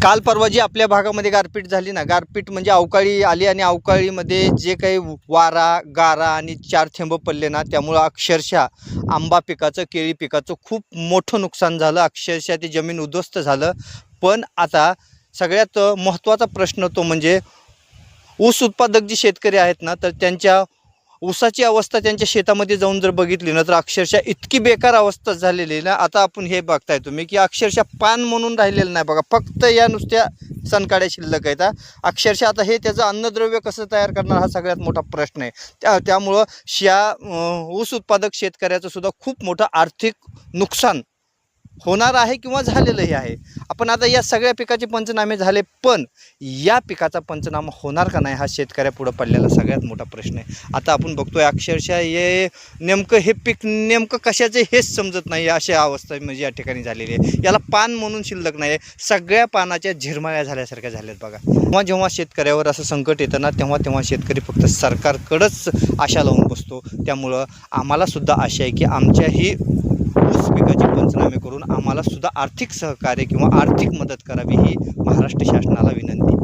काल परवा जी आपल्या भागामध्ये गारपीट झाली ना, गारपीट म्हणजे अवकाळी आली आणि अवकाळीमध्ये जे काही वारा, गारा आणि 4 थेंब पडले ना, त्यामुळं अक्षरशः आंबा पिकाचं, केळी पिकाचं खूप मोठं नुकसान झालं. अक्षरशः ती जमीन उद्ध्वस्त झालं. पण आता सगळ्यात महत्त्वाचा प्रश्न तो म्हणजे ऊस उत्पादक जे शेतकरी आहेत ना, तर त्यांच्या ऊसाची अवस्था त्यांच्या शेतामध्ये जाऊन जर बघितली ना, तर अक्षरशः इतकी बेकार अवस्था झालेली आहे ना. आता आपण हे बघताय तुम्ही की अक्षरशः पान म्हणून राहिलेलं नाही बघा, फक्त या नुसत्या सनकाड्या शिल्लक आहेत. अक्षरशः आता हे त्याचं अन्नद्रव्य कसं तयार करणार हा सगळ्यात मोठा प्रश्न आहे. त्यामुळं ऊस उत्पादक शेतकऱ्याचं सुद्धा खूप मोठं आर्थिक नुकसान होणार आहे किंवा झालेलंही आहे. आपण आता या सगळ्या पिकाचे पंचनामे झाले, पण या पिकाचा पंचनामा होणार का नाही हा शेतकऱ्यापुढं पडलेला सगळ्यात मोठा प्रश्न आहे. आता आपण बघतोय अक्षरशः नेमकं हे पीक नेमकं कशाचं हेच समजत नाही, अशा अवस्था म्हणजे या ठिकाणी झालेली आहे. याला पान म्हणून शिल्लक नाही, सगळ्या पानाच्या झिरमाळ्या झाल्यासारख्या झाल्यात बघा. जेव्हा जेव्हा शेतकऱ्यावर असं संकट येतं ना, तेव्हा तेव्हा शेतकरी फक्त सरकारकडंच आशा लावून बसतो. त्यामुळं आम्हाला सुद्धा आशा आहे की आमच्याही ऊस पिकाचे पंचनामे करून आम्हाला सुद्धा आर्थिक सहकार्य किंवा आर्थिक मदत करावी ही महाराष्ट्र शासनाला विनंती.